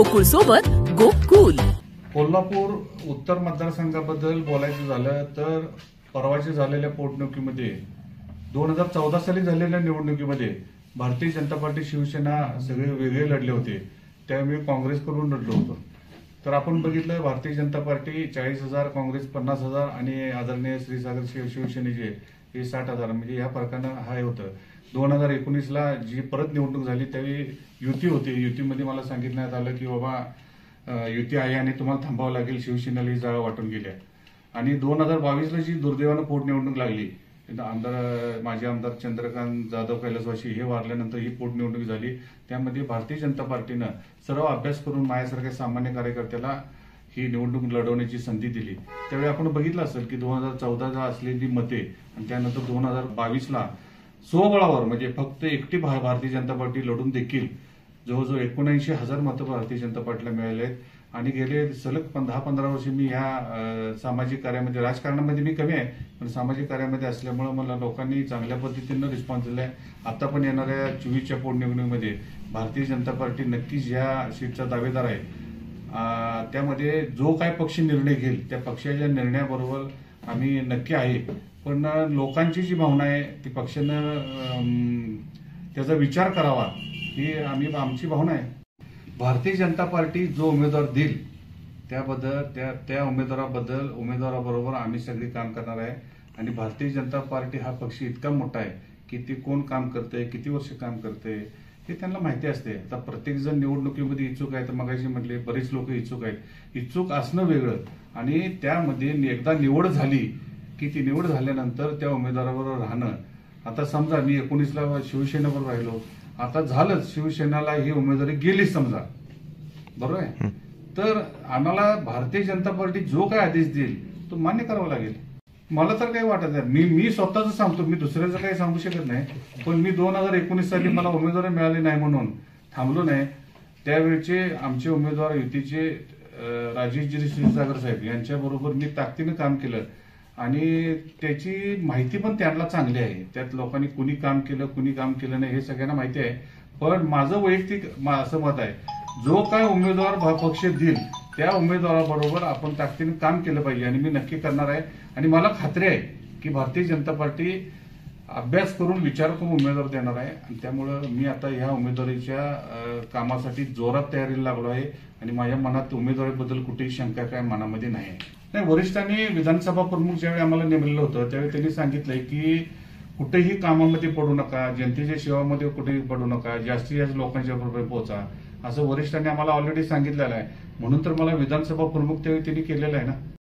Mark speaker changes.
Speaker 1: गोकुळ सोबत गोकुल।
Speaker 2: कोल्हापूर उत्तर मतदारसंघाबद्दल बोलायचं झालं तर परवाच्या झालेल्या पोटनिवडणुकीमध्ये 2014 साली झालेल्या निवडणुकीमध्ये भारतीय जनता पार्टी शिवसेना सगळे वेगळे लढले होते। त्यावेळी काँग्रेसकडून लढलो होतो। तर आपण बघितलं भारतीय जनता पार्टी 40,000, काँग्रेस 50,000 आणि आदरणीय श्रीसागर शिवसेनेचे हे 60,000 म्हणजे या फरकानं हाय होतं। 2019ला जी परत निवडणूक झाली त्यावेळी युती होती। युतीमध्ये मला सांगितण्यात आलं की बाबा युती आहे आणि तुम्हाला थांबावं लागेल, शिवसेनेला ही जागा वाटून गेल्या। आणि 2022ला जी दुर्दैवानं पोटनिवडणूक लागली, माजी आमदार चंद्रकांत जाधव कैलासवासी हे वारल्यानंतर ही पोटनिवडणूक झाली। त्यामध्ये भारतीय जनता पार्टीनं सर्व अभ्यास करून माझ्यासारख्या सामान्य कार्यकर्त्याला ही निवडणूक लढवण्याची संधी दिली। त्यावेळी आपण बघितलं असेल की 2014ला असलेली मते आणि त्यानंतर 2022ला स्वबळावर म्हणजे फक्त एकटी भारतीय जनता पार्टी लढून देखील जवळजवळ 79,000 मतं भारतीय जनता पार्टीला मिळाले आहेत। आणि गेले सलग 10-15 वर्ष मी ह्या सामाजिक कार्यामध्ये, राजकारणामध्ये मी कमी आहे पण सामाजिक कार्यामध्ये असल्यामुळे मला लोकांनी चांगल्या पद्धतीनं रिस्पॉन्स दिलाय। आता पण येणाऱ्या 24च्या पोटनिवडणुकीमध्ये भारतीय जनता पार्टी नक्कीच या सीटचा दावेदार आहे। त्यामध्ये जो काय पक्ष निर्णय घेईल त्या पक्षाच्या निर्णयाबरोबर आम्ही नक्की आहे, पण लोकांची जी भावना आहे ती पक्षानं त्याचा विचार करावा ही आमची भावना आहे। भारतीय जनता पार्टी जो उमेदवार देईल त्याबद्दल त्या उमेदवाराबरोबर आम्ही सगळी काम करणार आहे। आणि भारतीय जनता पार्टी हा पक्ष इतका मोठा आहे की ते कोण काम करते, किती वर्ष काम करते हे त्यांना माहिती असते। आता प्रत्येक जण निवडणुकीमध्ये इच्छुक आहे, तर मगाशी म्हटले बरेच लोक इच्छुक आहेत। इच्छुक असणं वेगळं आणि त्यामध्ये एकदा निवड झाली की ती निवड झाल्यानंतर त्या उमेदवाराबरोबर राहणं। आता समजा मी 19ला शिवसेनेबरोबर राहिलो, आता झालंच शिवसेनेला ही उमेदवारी गेली समजा, बरोबर आहे, तर आम्हाला भारतीय जनता पार्टी जो काय आदेश देईल तो मान्य करावा लागेल। मला तर काही वाटत नाही, मी स्वतःच सांगतो, मी दुसऱ्याचं काही सांगू शकत नाही। पण मी 2019 साली मला उमेदवारी मिळाली नाही म्हणून थांबलो नाही। त्यावेळचे आमचे उमेदवार युतीचे राजेशजी क्षीरसागर साहेब यांच्याबरोबर मी ताकदीनं काम केलं आणि त्याची माहिती पण त्यांना चांगली आहे। त्यात लोकांनी कुणी काम केलं कुणी काम केलं नाही हे सगळ्यांना माहिती आहे। पण माझं वैयक्तिक असं मत आहे, जो काय उमेदवार पक्ष देईल त्या उमेदवाराबरोबर आपण ताकदीनं काम केलं पाहिजे आणि मी नक्की करणार आहे। आणि मला खात्री आहे की भारतीय जनता पार्टी अभ्यास करून विचार करून उमेदवार देणार आहे। आणि त्यामुळं मी आता ह्या उमेदवारीच्या कामासाठी जोरात तयारीला लागलो आहे आणि माझ्या मनात उमेदवारीबद्दल कुठेही शंका काय मनामध्ये नाही। वरिष्ठांनी विधानसभा प्रमुख ज्यावेळी आम्हाला नेमलेलं होतं त्यावेळी त्यांनी सांगितलंय की कुठेही कामामध्ये पडू नका, जनतेच्या सेवामध्ये कुठेही पडू नका, जास्तीत जास्त लोकांच्या बरोबर पोहोचा, असं वरिष्ठांनी आम्हाला ऑलरेडी सांगितलेलं आहे। म्हणून तर मला विधानसभा प्रमुख त्यावेळी त्यांनी केलेलं आहे ना।